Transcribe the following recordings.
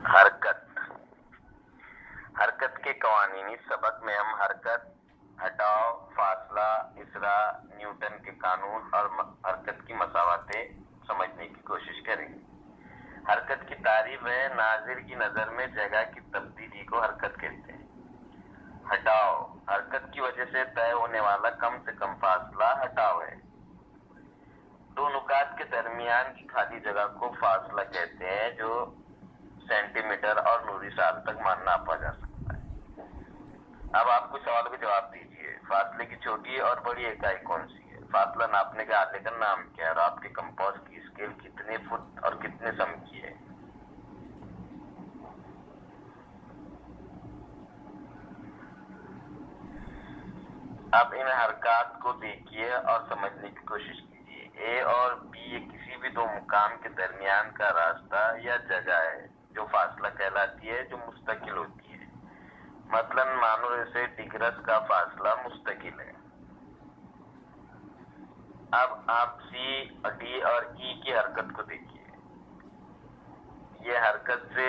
حرکت حرکت کے قوانینی سبق میں ہم حرکت، ہٹاؤ، فاصلہ، اسراء، نیوٹن کے قانون اور حرکت کی مساواتیں سمجھنے کی کوشش کریں گے۔ حرکت کی تعریف ہے ناظر کی نظر میں جگہ کی تبدیلی کو حرکت کہتے ہیں۔ ہٹاؤ، حرکت کی وجہ سے طے ہونے والا کم سے کم فاصلہ ہٹاؤ ہے۔ دو نقاط کے درمیان کی خالی جگہ کو فاصلہ کہتے ہیں، جو سینٹی میٹر اور نوری سال تک ناپا جا سکتا ہے۔ اب آپ کچھ سوال کا جواب دیجیے۔ فاصلے کی چھوٹی اور بڑی اکائی کون سی ہے؟ فاصلہ ناپنے کے آلے کا نام کیا ہے؟ اور آپ کے کمپاس کی اسکیل کتنے فٹ اور کتنے سم کی ہے؟ اب ان حرکات کو دیکھیے اور سمجھنے کی کوشش کیجیے۔ اے اور بی یہ کسی بھی دو مقام کے درمیان کا راستہ یا جگہ ہے جو فاصلہ کہلاتی ہے، جو مستقل ہوتی ہے۔ مثلاً مانو جیسے ڈگرس کا فاصلہ مستقل ہے۔ اب آپ سی، ڈی اور ای کی حرکت کو دیکھیے۔ یہ حرکت سے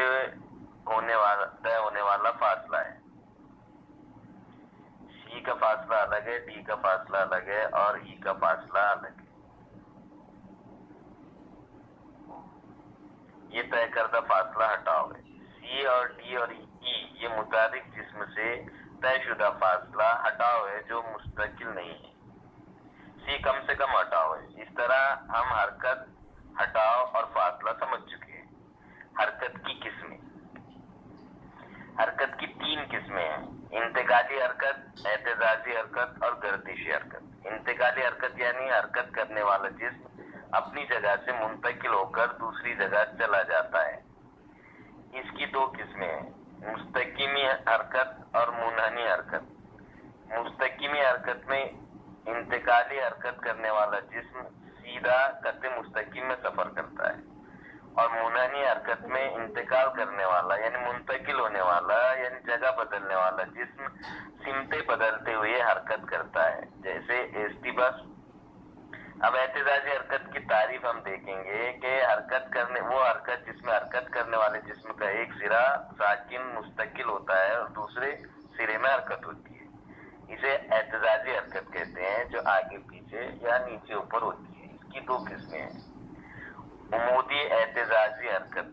طے ہونے والا فاصلہ ہے۔ سی کا فاصلہ الگ ہے، ڈی کا فاصلہ الگ ہے اور ای کا فاصلہ الگ ہے۔ یہ طے کردہ فاصلہ ہٹاؤ ہے۔ سی اور ڈی اور ای یہ متحرک جسم سے طے شدہ فاصلہ ہٹاؤ ہے جو مستقل نہیں ہے۔ سی کم سے کم ہٹاؤ ہے۔ اس طرح ہم حرکت، ہٹاؤ اور فاصلہ سمجھ چکے ہیں۔ حرکت کی قسمیں۔ حرکت کی تین قسمیں ہیں: انتقالی حرکت، اہتزازی حرکت اور گردشی حرکت۔ انتقالی حرکت یعنی حرکت کرنے والا جسم اپنی جگہ سے منتقل ہو کر دوسری جگہ چلا جاتا ہے۔ اس کی دو قسمیں ہیں: مستقیمی حرکت اور منحنی حرکت۔ مستقیمی حرکت میں انتقالی حرکت کرنے والا جسم سیدھا خط مستقیم میں سفر کرتا ہے، اور منحنی حرکت میں انتقال کرنے والا یعنی منتقل ہونے والا یعنی جگہ بدلنے والا جسم سمتیں بدلتے ہوئے حرکت کرتا ہے، جیسے ایسٹی بس۔ اب اہتزازی حرکت کی تعریف ہم دیکھیں گے کہ وہ حرکت جس میں حرکت کرنے والے جسم کا ایک سرا ساکن مستقل ہوتا ہے اور دوسرے سرے میں حرکت ہوتی ہے۔ اسے اہتزازی حرکت کہتے ہیں، جو آگے پیچھے یا نیچے اوپر ہوتی ہے۔ اس کی دو قسمیں ہیں: عمودی اہتزازی حرکت۔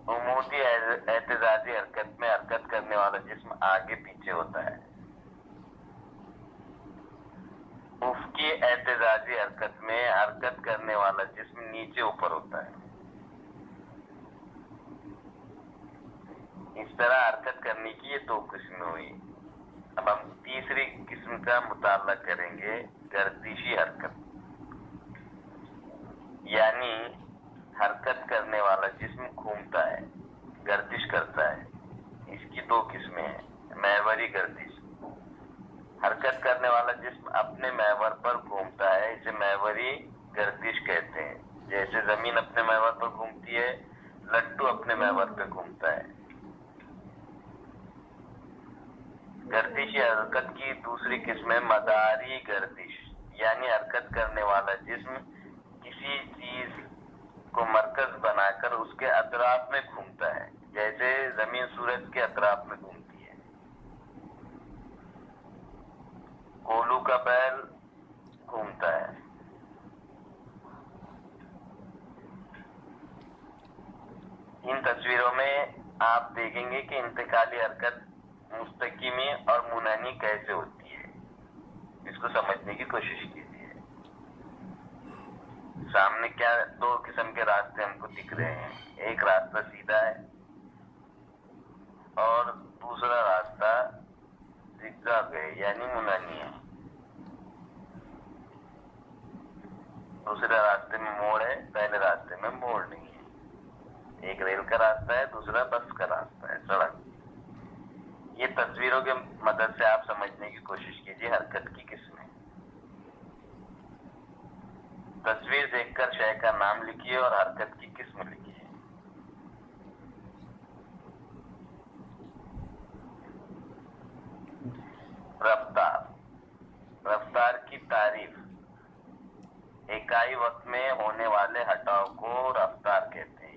عمودی اہتزازی حرکت میں حرکت کرنے والا جسم آگے پیچھے ہوتا ہے۔ افقی اہتزازی حرکت میں حرکت کرنے والا جسم نیچے اوپر ہوتا ہے۔ اس طرح حرکت کرنے کی یہ دو قسمیں ہوئی۔ اب ہم تیسری قسم کا مطالعہ کریں گے، گردشی حرکت، یعنی حرکت کرنے والا جسم گھومتا ہے، گردش کرتا ہے۔ اس کی دو قسمیں ہیں: محوری گردش۔ حرکت کرنے والا جسم اپنے محور پر گھومتا ہے، اسے محوری گردش کہتے ہیں۔ جیسے زمین اپنے محور پر گھومتی ہے، لٹو اپنے محور پہ گھومتا ہے۔ گردشی حرکت کی دوسری قسم ہے مداری گردش، یعنی حرکت کرنے والا جسم کسی چیز کو مرکز بنا کر اس کے اطراف میں گھومتا ہے، جیسے زمین سورج کے اطراف میں گھومتی ہے۔ کولو کا بیل گھومتا ہے۔ ان تصویروں میں آپ دیکھیں گے کہ انتقالی حرکت مستقیمی اور منحنی کیسے ہوتی ہے۔ اس کو سمجھنے کی کوشش کیجیے۔ سامنے کیا دو قسم کے راستے ہم کو دکھ رہے ہیں؟ ایک راستہ سیدھا ہے اور دوسرا راستہ زگزاگ ہے یعنی منحنی ہے۔ دوسرے راستے میں موڑ ہے، پہلے راستے میں موڑ نہیں ہے۔ ایک ریل کا راستہ ہے، دوسرا بس کا راستہ ہے، سڑک۔ یہ تصویروں کے مدد سے آپ سمجھنے کی کوشش کیجیے حرکت کی قسمیں۔ تصویر دیکھ کر شے کا نام لکھیے اور حرکت کی قسم لکھیے۔ رفتار۔ رفتار کی تعریف: اکائی وقت میں ہونے والے ہٹاؤ کو رفتار کہتے ہیں،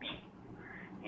t।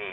a,